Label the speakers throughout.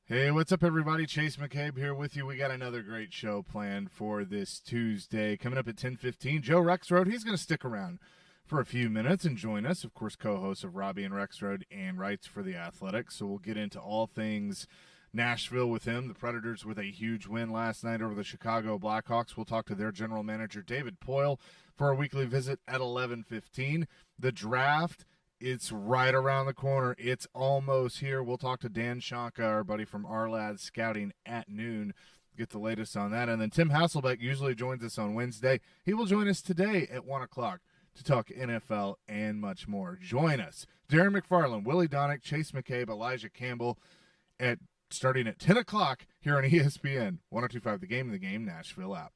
Speaker 1: Hey, what's up, everybody? Chase McCabe here with you. We got another great show planned for this Tuesday. Coming up at 10:15, Joe Rexroad. He's going to stick around for a few minutes and join us. Of course, co-host of Robbie and Rexroad and writes for The Athletic. So we'll get into all things Nashville with him. The Predators with a huge win last night over the Chicago Blackhawks. We'll talk to their general manager, David Poile, for a weekly visit at 11:15. The draft, it's right around the corner. It's almost here. We'll talk to Dan Shanka, our buddy from Our Lads Scouting, at noon. Get the latest on that. And then Tim Hasselbeck usually joins us on Wednesday. He will join us today at 1 o'clock to talk NFL and much more. Join us. Darren McFarland, Willie Daunic, Chase McCabe, Elijah Campbell starting at 10 o'clock here on ESPN 102.5 The Game and the Game Nashville app.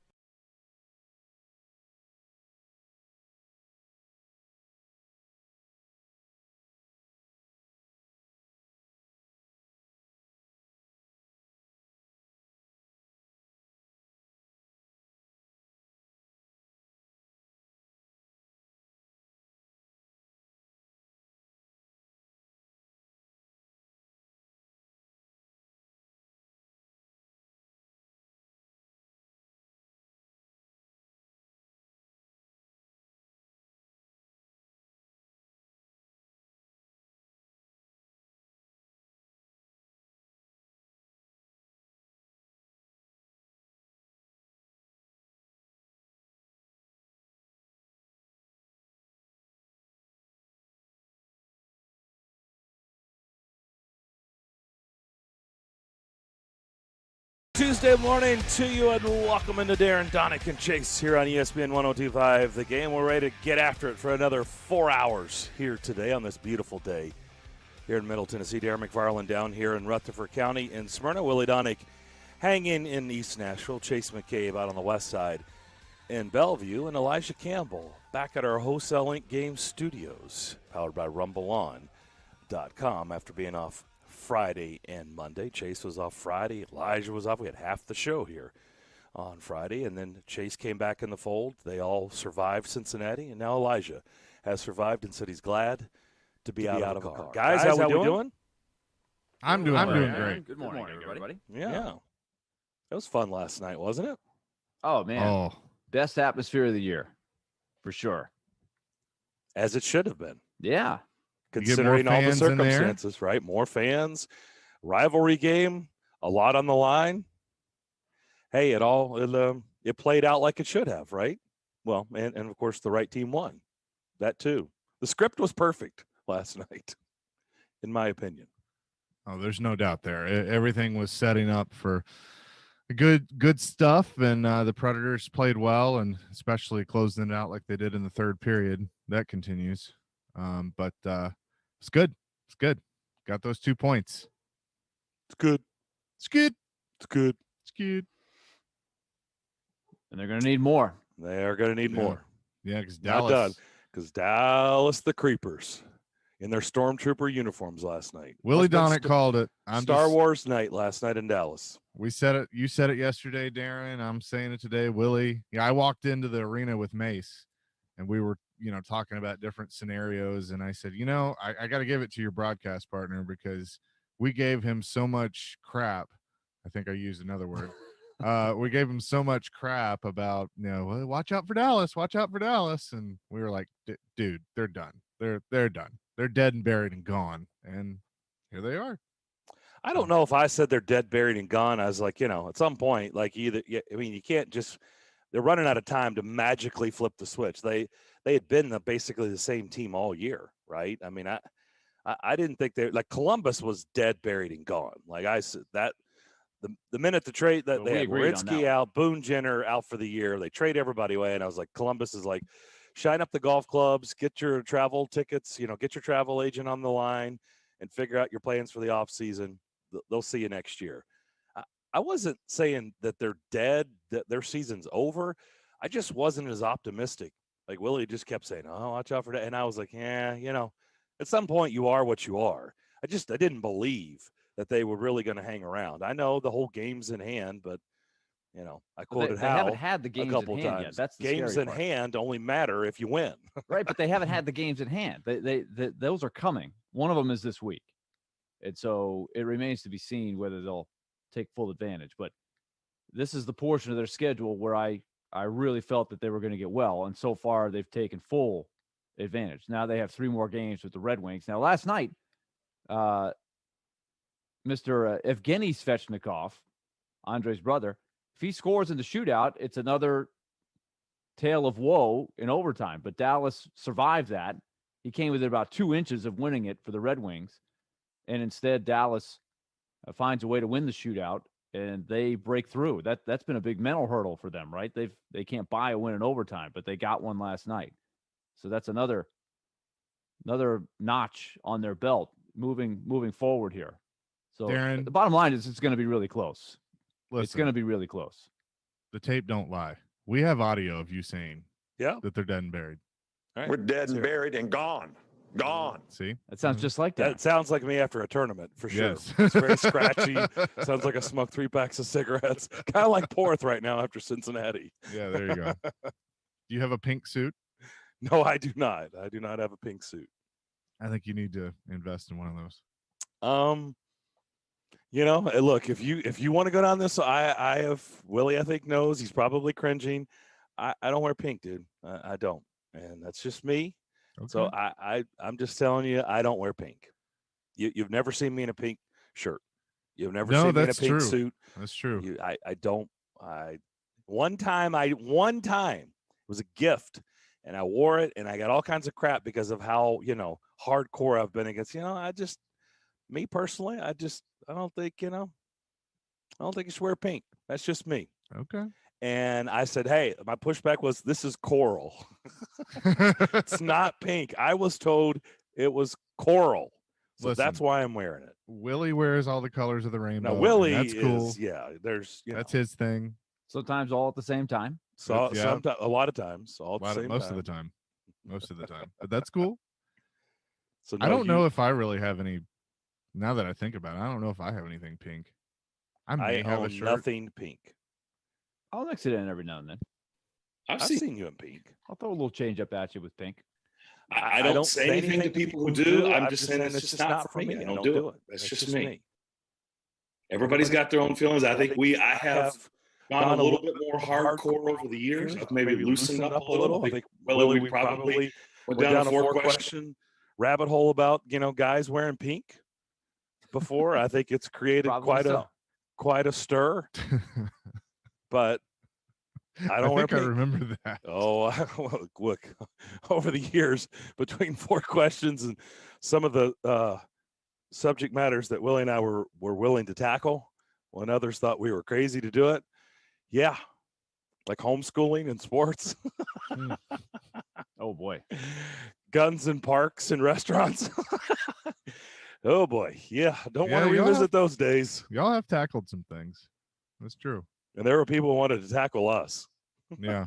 Speaker 2: Tuesday morning to you, and welcome into Darren, Daunic, and Chase here on ESPN 102.5 The Game. We're ready to get after it for another 4 hours here today on this beautiful day here in Middle Tennessee. Darren McFarland down here in Rutherford County in Smyrna. Willie Daunic hanging in East Nashville. Chase McCabe out on the west side in Bellevue. And Elijah Campbell back at our Wholesale Link Game Studios, powered by RumbleOn.com after being off Friday and Monday. Chase was off Friday. Elijah was off. We had half the show here on Friday, and then Chase came back in the fold. They all survived Cincinnati, and now Elijah has survived and said he's glad to be out of a car. Guys, how we doing?
Speaker 1: I'm doing great.
Speaker 3: Good morning, everybody.
Speaker 2: Yeah. It was fun last night, wasn't it?
Speaker 3: Oh, man. Best atmosphere of the year, for sure.
Speaker 2: As it should have been.
Speaker 3: Yeah.
Speaker 2: Considering all the circumstances, right? More fans, rivalry game, a lot on the line. Hey, it played out like it should have, right? Well, and of course the right team won. That too. The script was perfect last night, in my opinion.
Speaker 1: Oh, there's no doubt there. Everything was setting up for good stuff, and the Predators played well, and especially closing it out like they did in the third period. That continues. But it's good. It's good. Got those 2 points.
Speaker 2: It's good.
Speaker 1: It's good.
Speaker 2: It's good.
Speaker 1: It's good.
Speaker 3: And they're going to need more.
Speaker 2: They are going to need more.
Speaker 1: Yeah, because
Speaker 2: Dallas, the Creepers, in their Stormtrooper uniforms last night.
Speaker 1: Willie Daunic called it.
Speaker 2: Star Wars night last night in Dallas.
Speaker 1: We said it. You said it yesterday, Darren. I'm saying it today, Willie. Yeah, I walked into the arena with Mace, and we were talking about different scenarios, and I said, I got to give it to your broadcast partner because we gave him so much crap. I think I used another word. We gave him so much crap about, well, watch out for Dallas, and we were like, dude, they're done. They're done. They're dead and buried and gone, and here they are.
Speaker 2: I don't know if I said they're dead, buried, and gone. I was like, at some point, you can't just. They're running out of time to magically flip the switch. They had been basically the same team all year, right? I mean, I didn't think Columbus was dead, buried, and gone. Like I said, that the minute the trade that they had Werenski out, Boone Jenner out for the year, they trade everybody away, and I was like, Columbus is like, shine up the golf clubs, get your travel tickets, get your travel agent on the line, and figure out your plans for the off season. They'll see you next year. I wasn't saying that they're dead, that their season's over. I just wasn't as optimistic. Like Willie just kept saying, "Oh, watch out for that," and I was like, "Yeah, at some point you are what you are." I didn't believe that they were really going to hang around. I know the whole game's in hand, but I quoted
Speaker 3: they haven't had the games
Speaker 2: a couple
Speaker 3: in hand
Speaker 2: times.
Speaker 3: yet. That's the
Speaker 2: games in
Speaker 3: part.
Speaker 2: hand only matter if you win.
Speaker 3: Right, but they haven't had the games in hand. Those are coming. One of them is this week. And so it remains to be seen whether they'll take full advantage. But this is the portion of their schedule where I really felt that they were going to get well. And so far, they've taken full advantage. Now they have 3 more games with the Red Wings. Now, last night, Mr. Evgeny Svechnikov, Andre's brother, if he scores in the shootout, it's another tale of woe in overtime. But Dallas survived that. He came within about 2 inches of winning it for the Red Wings. And instead, Dallas finds a way to win the shootout, and they break through. That's been a big mental hurdle for them, right? They can't buy a win in overtime, but they got one last night. So that's another notch on their belt moving forward here. So
Speaker 1: Darren,
Speaker 3: the bottom line is it's going to be really close.
Speaker 1: Listen,
Speaker 3: it's going to be really close.
Speaker 1: The tape don't lie. We have audio of you saying that they're dead and buried.
Speaker 4: Right. We're dead and buried and gone.
Speaker 1: See?
Speaker 3: That sounds just like that.
Speaker 2: That sounds like me after a tournament, for sure.
Speaker 1: Yes.
Speaker 2: It's very scratchy. Sounds like I smoked 3 packs of cigarettes. Kind of like Porth right now after Cincinnati.
Speaker 1: Yeah, there you go. Do you have a pink suit?
Speaker 2: No, I do not. I do not have a pink suit.
Speaker 1: I think you need to invest in one of those.
Speaker 2: Look, if you want to go down this, I have Willie, I think, knows. He's probably cringing. I don't wear pink, dude. I don't. And that's just me. Okay. So I'm just telling you, I don't wear pink. You've never seen me in a pink shirt. You've never seen me in a pink suit.
Speaker 1: That's true.
Speaker 2: I don't. One time it was a gift, and I wore it, and I got all kinds of crap because of how hardcore I've been against. Me personally, I don't think you should wear pink. That's just me.
Speaker 1: Okay.
Speaker 2: And I said, hey, my pushback was, this is coral. It's not pink. I was told it was coral. So that's why I'm wearing it.
Speaker 1: Willie wears all the colors of the rainbow.
Speaker 2: Now, Willie
Speaker 1: that's cool.
Speaker 2: That's
Speaker 1: his thing.
Speaker 3: Sometimes all at the same time.
Speaker 2: So sometimes, a lot of times, all at the same time.
Speaker 1: Most of the time. Most of the time. But that's cool.
Speaker 2: So
Speaker 1: I don't know if I really have any, now that I think about it, I don't know if I have anything pink. I may have a shirt.
Speaker 2: Nothing pink.
Speaker 3: I'll mix it in every now and then.
Speaker 2: I've seen you in pink.
Speaker 3: I'll throw a little change up at you with pink.
Speaker 4: I don't say anything to people who do. I'm just saying it's just not for me. I don't do it. That's just me. Everybody's got their own feelings. I think I have gone a little bit more hardcore over the years. I've maybe loosened up a little. I think Willie, we probably went down a 4-question
Speaker 2: rabbit hole about guys wearing pink before. I think it's created quite a stir. But I don't wear pink.
Speaker 1: I remember that.
Speaker 2: Oh, look, over the years, between 4 questions and some of the subject matters that Willie and I were willing to tackle when others thought we were crazy to do it. Yeah. Like homeschooling and sports.
Speaker 3: Oh, boy.
Speaker 2: Guns and parks and restaurants. Oh, boy. Yeah. Don't want to revisit those days.
Speaker 1: Y'all have tackled some things. That's true.
Speaker 2: And there were people who wanted to tackle us.
Speaker 1: Yeah.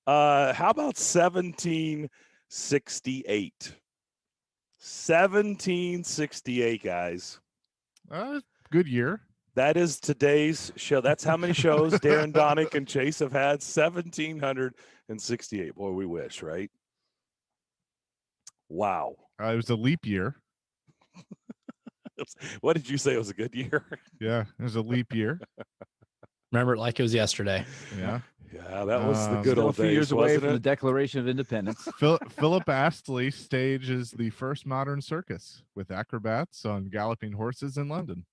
Speaker 2: How about 1768? 1768, guys.
Speaker 1: Good year.
Speaker 2: That is today's show. That's how many shows Darren, Daunic, and Chase have had. 1768. Boy, we wish, right? Wow.
Speaker 1: It was a leap year.
Speaker 2: What did you say? It was a good year?
Speaker 1: Yeah, it was a leap year.
Speaker 5: Remember it like it was yesterday.
Speaker 1: Yeah.
Speaker 2: Yeah, that was the good old days.
Speaker 3: A few years away from
Speaker 2: it?
Speaker 3: the Declaration of Independence.
Speaker 1: Philip Astley stages the first modern circus with acrobats on galloping horses in London.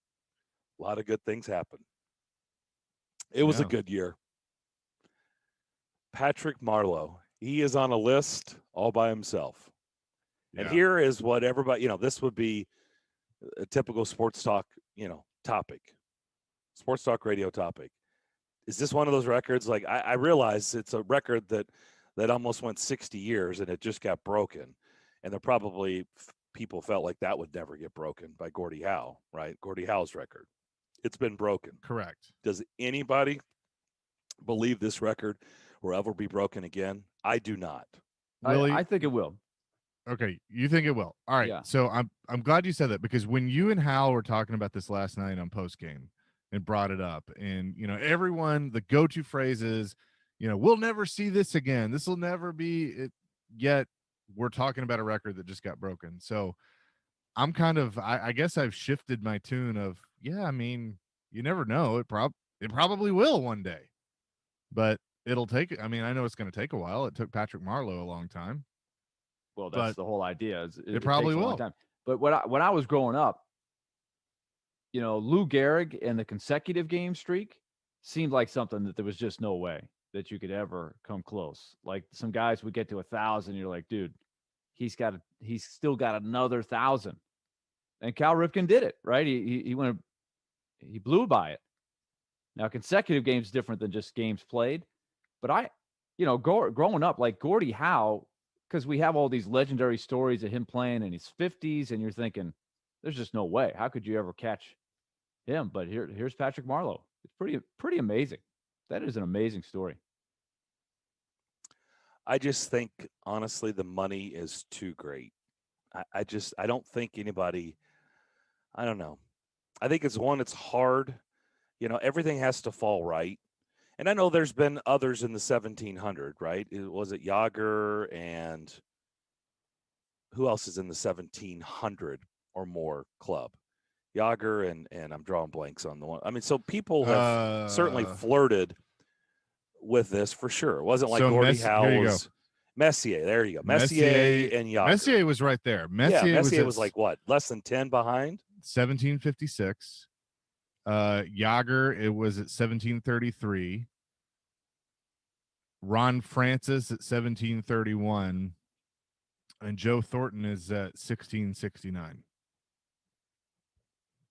Speaker 2: A lot of good things happened. It was a good year. Patrick Marleau, he is on a list all by himself. Yeah. And here is what everybody, this would be a typical sports talk, topic, sports talk radio topic. Is this one of those records? Like I realize it's a record that almost went 60 years and it just got broken. And there probably people felt like that would never get broken by Gordie Howe, right? Gordie Howe's record. It's been broken.
Speaker 1: Correct.
Speaker 2: Does anybody believe this record will ever be broken again? I do not.
Speaker 1: Really?
Speaker 3: I think it will.
Speaker 1: Okay, you think it will. All right. Yeah. So I'm glad you said that, because when you and Hal were talking about this last night on postgame and brought it up, and everyone, the go-to phrase is, we'll never see this again. This will never be it. Yet we're talking about a record that just got broken. So I'm kind of I guess I've shifted my tune of I mean, you never know. It probably will one day. But it'll take I mean, I know it's going to take a while. It took Patrick Marleau a long time.
Speaker 3: Well, that's the whole idea. It
Speaker 1: probably
Speaker 3: takes a
Speaker 1: will.
Speaker 3: long time. But when I was growing up, Lou Gehrig and the consecutive game streak seemed like something that there was just no way that you could ever come close. Like some guys would get to 1,000. You're like, dude, he's still got another 1,000. And Cal Ripken did it, right? He blew by it. Now, consecutive games different than just games played. But growing up, like Gordie Howe, because we have all these legendary stories of him playing in his 50s, and you're thinking, there's just no way. How could you ever catch him? But here's Patrick Marleau. It's pretty amazing. That is an amazing story.
Speaker 2: I just think, honestly, the money is too great. I don't think anybody, I don't know. I think it's hard. Everything has to fall right. And I know there's been others in the 1,700, right? Was it Yager and who else is in the 1,700 or more club? Yager and I'm drawing blanks on the one. I mean, so people have certainly flirted with this for sure. It wasn't like Gordie Howe was Messier. There you go. Messier and Yager.
Speaker 1: Messier was right there.
Speaker 2: Messier was like what? Less than 10 behind?
Speaker 1: 1756. Yager, it was at 1733. Ron Francis at 1731. And Joe Thornton is at 1669.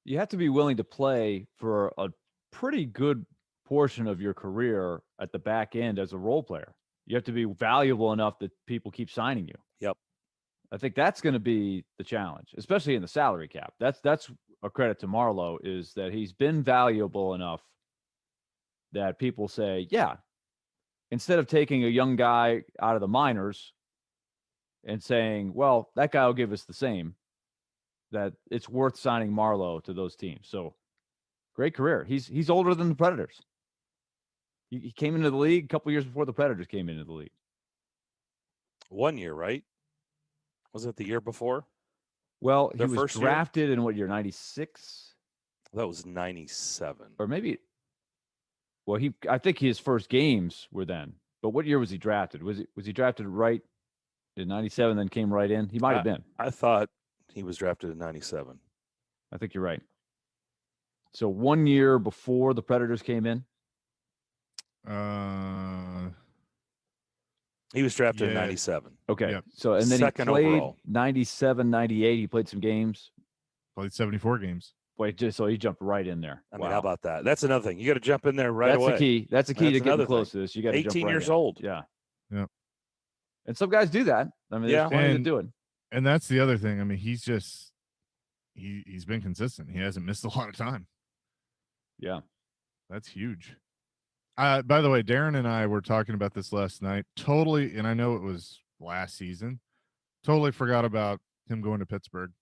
Speaker 3: You have to be willing to play for a pretty good portion of your career at the back end as a role player. You have to be valuable enough that people keep signing you.
Speaker 2: Yep.
Speaker 3: I think that's going to be the challenge, especially in the salary cap. That's a credit to Marleau, is that he's been valuable enough that people say, yeah, instead of taking a young guy out of the minors and saying, well, that guy will give us the same, that it's worth signing Marleau to those teams. So great career. He's older than the Predators. He came into the league a couple years before the Predators came into the league. 1
Speaker 2: year, right? Was it the year before?
Speaker 3: Well, he was drafted in what year? 96?
Speaker 2: That was 97.
Speaker 3: Or maybe. Well, I think his first games were then. But what year was he drafted? Was he drafted right in 97, then came right in? He might have been.
Speaker 2: I thought he was drafted in 97.
Speaker 3: I think you're right. So 1 year before the Predators came in?
Speaker 2: He was drafted in 97.
Speaker 3: Okay.
Speaker 1: Yep.
Speaker 3: So, and then
Speaker 2: Second
Speaker 3: he played
Speaker 2: overall.
Speaker 3: 97, 98. He played some games.
Speaker 1: Played 74 games.
Speaker 3: So he jumped right in there.
Speaker 2: I mean, how about that? That's another thing. You got to jump in there away.
Speaker 3: That's the key. That's the key to getting close to this. You got to
Speaker 2: 18
Speaker 3: jump
Speaker 2: years
Speaker 3: right in.
Speaker 2: old.
Speaker 3: Yeah.
Speaker 1: Yeah.
Speaker 3: And some guys do that. I mean, there's plenty to do it.
Speaker 1: And that's the other thing. I mean, he's been consistent. He hasn't missed a lot of time.
Speaker 3: Yeah.
Speaker 1: That's huge. By the way, Darren and I were talking about this last night. Totally, and I know it was last season. Totally forgot about him going to Pittsburgh.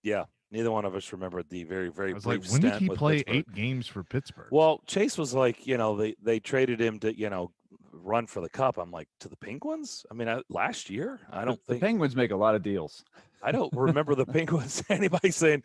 Speaker 2: Yeah. Neither one of us remembered the very, very brief
Speaker 1: like, when did he play
Speaker 2: Pittsburgh.
Speaker 1: 8 games for Pittsburgh?
Speaker 2: Well, Chase was like, they traded him to, run for the cup. I'm like, to the Penguins? I mean, last year? I don't think.
Speaker 3: The Penguins make a lot of deals.
Speaker 2: I don't remember the Penguins, anybody saying,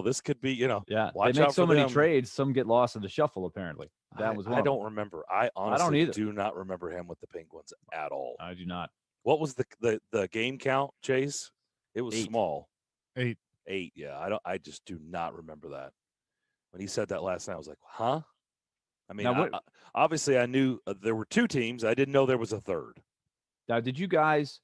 Speaker 2: this could be,
Speaker 3: Yeah,
Speaker 2: watch
Speaker 3: they make
Speaker 2: out
Speaker 3: so
Speaker 2: for
Speaker 3: many
Speaker 2: them.
Speaker 3: trades. Some get lost in the shuffle, apparently. That was one.
Speaker 2: I don't remember. I honestly
Speaker 3: don't either.
Speaker 2: do not remember him with the Penguins at all.
Speaker 3: I do not.
Speaker 2: What was the game count, Chase? It was
Speaker 3: 8.
Speaker 2: small.
Speaker 1: 8.
Speaker 2: 8, yeah. I just do not remember that. When he said that last night, I was like, huh? I mean, obviously I knew there were 2 teams. I didn't know there was a third.
Speaker 3: Now, did you guys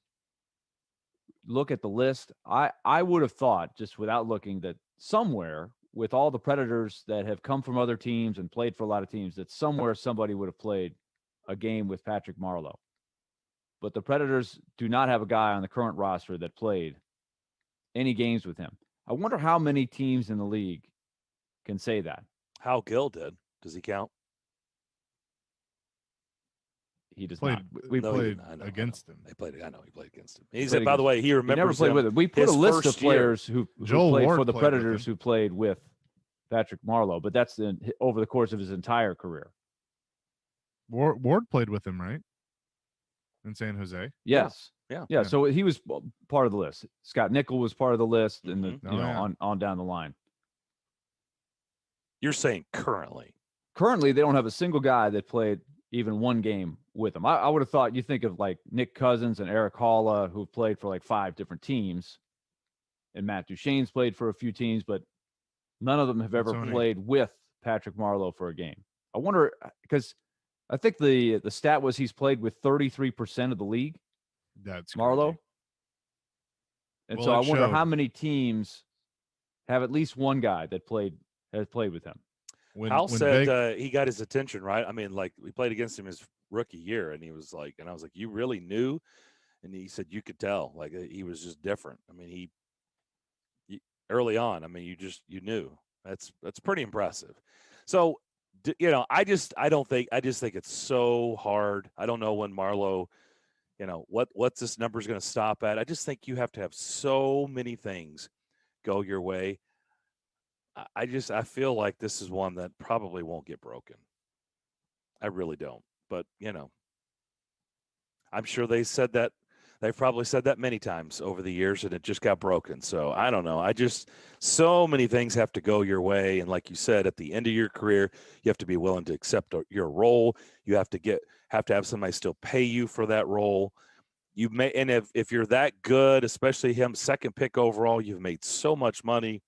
Speaker 3: look at the list? I would have thought, just without looking, that somewhere with all the Predators that have come from other teams and played for a lot of teams, that somewhere somebody would have played a game with Patrick Marleau. But the Predators do not have a guy on the current roster that played any games with him. I wonder how many teams in the league can say that.
Speaker 2: Hal Gill did. Does he count?
Speaker 3: He does
Speaker 1: Played,
Speaker 3: not.
Speaker 1: we played against him.
Speaker 2: He played against him. He said, by the way, he remembers.
Speaker 3: He never played with him. We put a list of players who played for the Predators who played with Patrick Marleau, but that's over the course of his entire career.
Speaker 1: Ward played with him, right? In San Jose.
Speaker 3: Yes. Yeah. So he was part of the list. Scott Nickel was part of the list, and on down the line.
Speaker 2: You're saying currently?
Speaker 3: Currently, they don't have a single guy that played even one game with him. I would have thought you think of like Nick Cousins and Eric Halla, who've played for like 5 different teams, and Matt Duchene's played for a few teams, but none of them have ever played with Patrick Marleau for a game. I wonder, because I think the stat was he's played with 33% of the league.
Speaker 1: That's
Speaker 3: Marleau.
Speaker 1: crazy.
Speaker 3: And so I wonder how many teams have at least one guy that has played with him.
Speaker 2: Hal said he got his attention, right? I mean, like, we played against him his rookie year, and he was like, and I was like, you really knew? And he said, you could tell, like, he was just different. I mean, he early on, I mean, you knew. That's pretty impressive. So, I just think it's so hard. I don't know when Marleau, what's this number is going to stop at. I just think you have to have so many things go your way. I feel like this is one that probably won't get broken. I really don't. But, I'm sure they said that. They've probably said that many times over the years, and it just got broken. So I don't know. So many things have to go your way. And like you said, at the end of your career, you have to be willing to accept your role. You have to have somebody still pay you for that role. And if you're that good, especially him, second pick overall, you've made so much money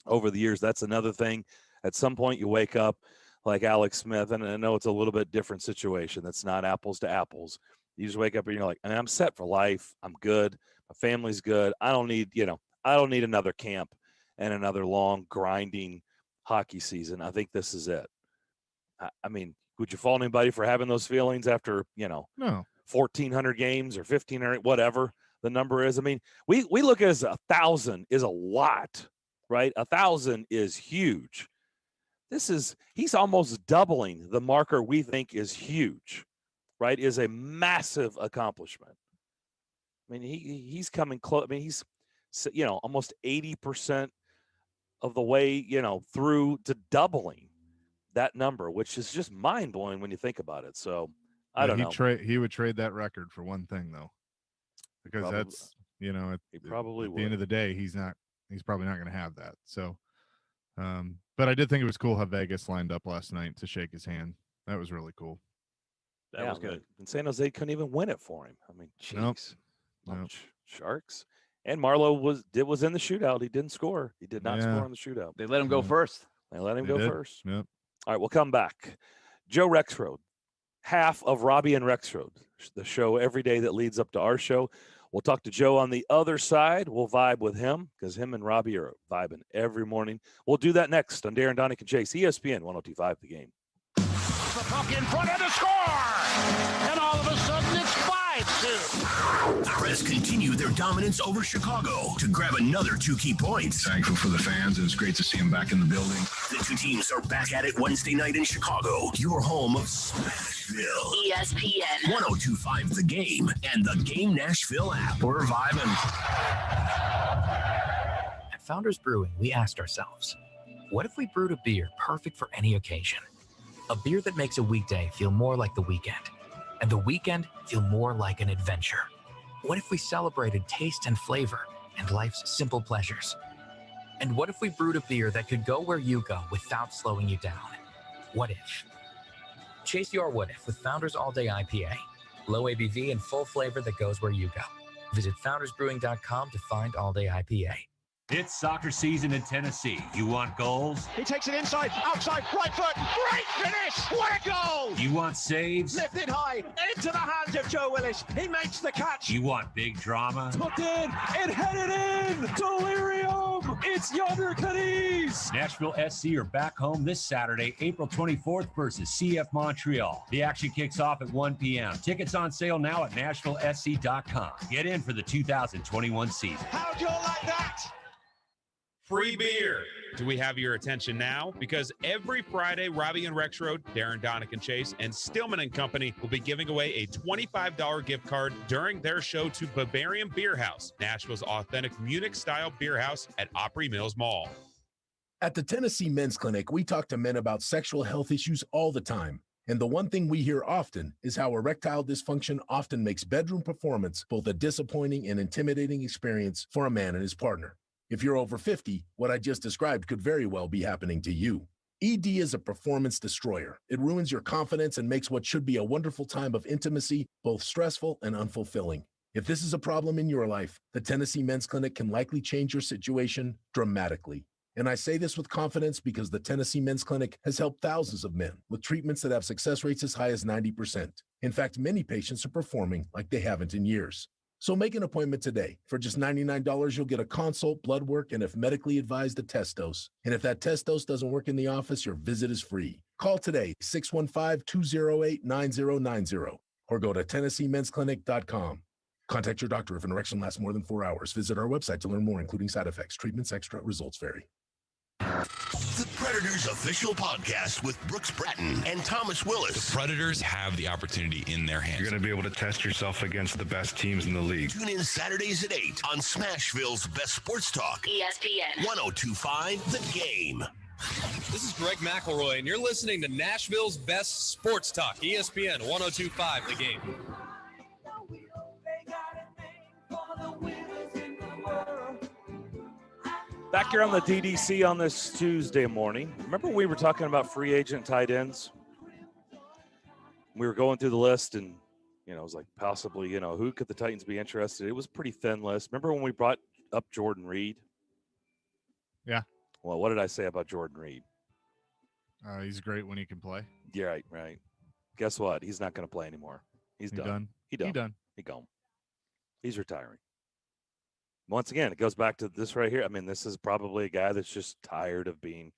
Speaker 2: over the years. That's another thing. At some point you wake up like Alex Smith, and I know it's a little bit different situation. That's not apples to apples. You just wake up and you're like, I'm set for life. I'm good. My family's good. I don't need another camp and another long grinding hockey season. I think this is it. I mean, would you fault anybody for having those feelings after,
Speaker 1: No.
Speaker 2: 1,400 games or 1,500, whatever the number is? I mean, we look at it as 1,000 is a lot, right? 1,000 is huge. He's almost doubling the marker we think is huge. Right, is a massive accomplishment. I mean, he's coming close. I mean, he's almost 80% of the way through to doubling that number, which is just mind blowing when you think about it. So I don't know.
Speaker 1: He would trade that record for one thing though, because that's he probably at the end of the day he's probably not going to have that. So, but I did think it was cool how Vegas lined up last night to shake his hand. That was really cool.
Speaker 3: That was good.
Speaker 2: And San Jose couldn't even win it for him. I mean, jeez.
Speaker 1: Nope.
Speaker 2: Sharks. And Marleau was in the shootout. He didn't score. He did not score in the shootout.
Speaker 3: They let him go first.
Speaker 2: They let him go first.
Speaker 1: Yep.
Speaker 2: All right, we'll come back. Joe Rexroad, half of Robbie and Rexroad, the show every day that leads up to our show. We'll talk to Joe on the other side. We'll vibe with him because him and Robbie are vibing every morning. We'll do that next on Darren, Daunic, and Chase, ESPN 102.5 The Game.
Speaker 6: The puck in front of the score, and all of a sudden it's 5-2.
Speaker 7: The Preds continue their dominance over Chicago to grab another 2 key points.
Speaker 8: Thankful for the fans. It was great to see them back in the building.
Speaker 7: The 2 teams are back at it Wednesday night in Chicago, your home of Smashville.
Speaker 9: ESPN
Speaker 7: 102.5 The Game and the Game Nashville app.
Speaker 8: We're vibing.
Speaker 10: At Founders Brewing, we asked ourselves, what if we brewed a beer perfect for any occasion? A beer that makes a weekday feel more like the weekend, and the weekend feel more like an adventure. What if we celebrated taste and flavor and life's simple pleasures? And what if we brewed a beer that could go where you go without slowing you down? What if? Chase your what if with Founders All Day IPA. Low ABV and full flavor that goes where you go. Visit foundersbrewing.com to find All Day IPA.
Speaker 11: It's soccer season in Tennessee. You want goals?
Speaker 6: He takes it inside, outside, right foot, great finish! What a goal!
Speaker 11: You want saves?
Speaker 6: Lifted high, into the hands of Joe Willis. He makes the catch.
Speaker 11: You want big drama?
Speaker 6: Hooked in, and headed in! Delirium! It's Yonder Cadiz!
Speaker 11: Nashville SC are back home this Saturday, April 24th versus CF Montreal. The action kicks off at 1 p.m. Tickets on sale now at NashvilleSC.com. Get in for the 2021 season.
Speaker 6: How'd you like that?
Speaker 12: Free beer. Do we have your attention now? Because every Friday, Robbie and Rexroad, Darren, Daunic, and Chase, and Stillman and Company will be giving away a $25 gift card during their show to Bavarian Beer House, Nashville's authentic Munich-style beer house at Opry Mills Mall.
Speaker 13: At the Tennessee Men's Clinic, we talk to men about sexual health issues all the time.
Speaker 9: And the one thing we hear often is how erectile dysfunction often makes bedroom performance both a disappointing and intimidating experience for a man and his partner. If you're over 50, what I just described could very well be happening to you. ED is a performance destroyer. It ruins your confidence and makes what should be a wonderful time of intimacy both stressful and unfulfilling. If this is a problem in your life, the Tennessee Men's Clinic can likely change your situation dramatically. And I say this with confidence because the Tennessee Men's Clinic has helped thousands of men with treatments that have success rates as high as 90%. In fact, many patients are performing like they haven't in years. So make an appointment today. For just $99, you'll get a consult, blood work, and if medically advised, a test dose. And if that test dose doesn't work in the office, your visit is free. Call today, 615-208-9090, or go to TennesseeMen'sClinic.com. Contact your doctor if an erection lasts more than 4 hours. Visit our website to learn more, including side effects, treatments, extra, results vary.
Speaker 7: The Predators official podcast with Brooks Bratton and Thomas Willis.
Speaker 13: The Predators have the opportunity in their hands.
Speaker 8: You're going to be able to test yourself against the best teams in the league.
Speaker 7: Tune in Saturdays at 8 on Smashville's Best Sports Talk. ESPN 102.5 The Game.
Speaker 14: This is Greg McElroy, and you're listening to Nashville's Best Sports Talk. ESPN 102.5 The Game.
Speaker 2: Back here on the DDC on this Tuesday morning. Remember when we were talking about free agent tight ends? We were going through the list and, it was like possibly, who could the Titans be interested in? It was a pretty thin list. Remember when we brought up Jordan Reed?
Speaker 1: Yeah.
Speaker 2: Well, what did I say about Jordan Reed?
Speaker 1: He's great when he can play.
Speaker 2: Yeah, right. Guess what? He's not going to play anymore. He's done. He done. He's retiring. Once again, it goes back to this right here. I mean, this is probably a guy that's just tired of being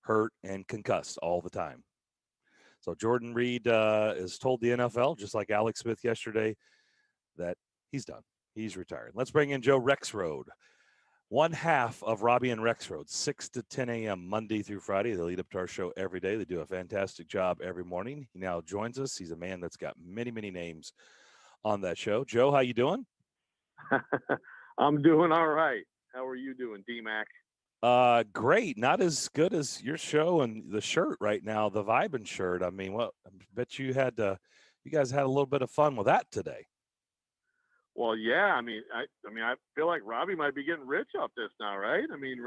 Speaker 2: hurt and concussed all the time. So Jordan Reed has told the NFL, just like Alex Smith yesterday, that he's done. He's retired. Let's bring in Joe Rexrode. One half of Robbie and Rexrode, 6 to 10 a.m. Monday through Friday. They lead up to our show every day. They do a fantastic job every morning. He now joins us. He's a man that's got many, many names on that show. Joe, how you doing?
Speaker 15: I'm doing all right. How are you doing, D-Mac?
Speaker 2: Great. Not as good as your show and the shirt right now, the Vibin shirt. I mean, I bet you guys had a little bit of fun with that today.
Speaker 15: Well, yeah. I mean, I feel like Robbie might be getting rich off this now, right? I mean,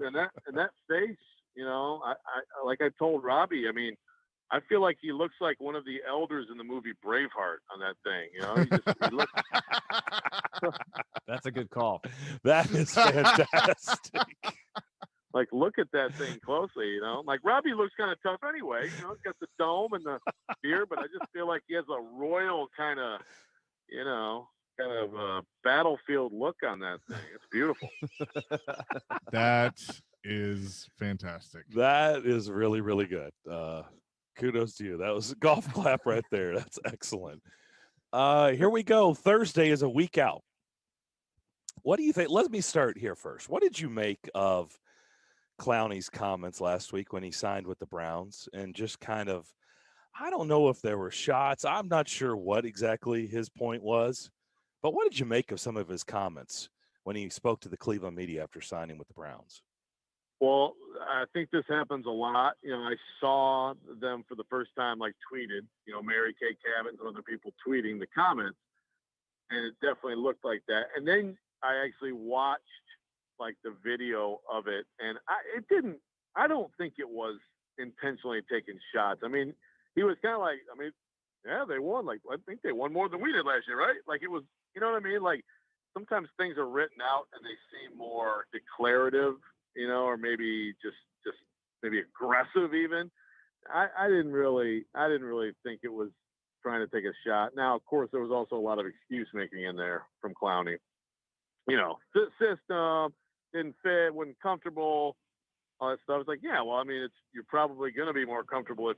Speaker 15: in that face, I like I told Robbie. I mean, I feel like he looks like one of the elders in the movie Braveheart on that thing. He looks.
Speaker 3: That's a good call.
Speaker 2: That is fantastic.
Speaker 15: Like, look at that thing closely. Like Robbie looks kind of tough anyway. He's got the dome and the beard, but I just feel like he has a royal kind of, battlefield look on that thing. It's beautiful.
Speaker 1: That is fantastic.
Speaker 2: That is really, really good. Kudos to you. That was a golf clap right there. That's excellent. Here we go. Thursday is a week out. What do you think? Let me start here first. What did you make of Clowney's comments last week when he signed with the Browns and just kind of, I don't know if there were shots. I'm not sure what exactly his point was, but what did you make of some of his comments when he spoke to the Cleveland media after signing with the Browns?
Speaker 15: Well, I think this happens a lot. I saw them for the first time, tweeted, Mary Kay Cabot and other people tweeting the comments, and it definitely looked like that. And then I actually watched the video of it, and I don't think it was intentionally taking shots. I mean, he was kind of yeah, they won. I think they won more than we did last year, right? It was, you know what I mean? Sometimes things are written out and they seem more declarative, or maybe just maybe aggressive even. I didn't really think it was trying to take a shot. Now, of course, there was also a lot of excuse making in there from Clowney. The system didn't fit, wasn't comfortable, all that stuff. It's like, yeah, well, I mean, you're probably going to be more comfortable if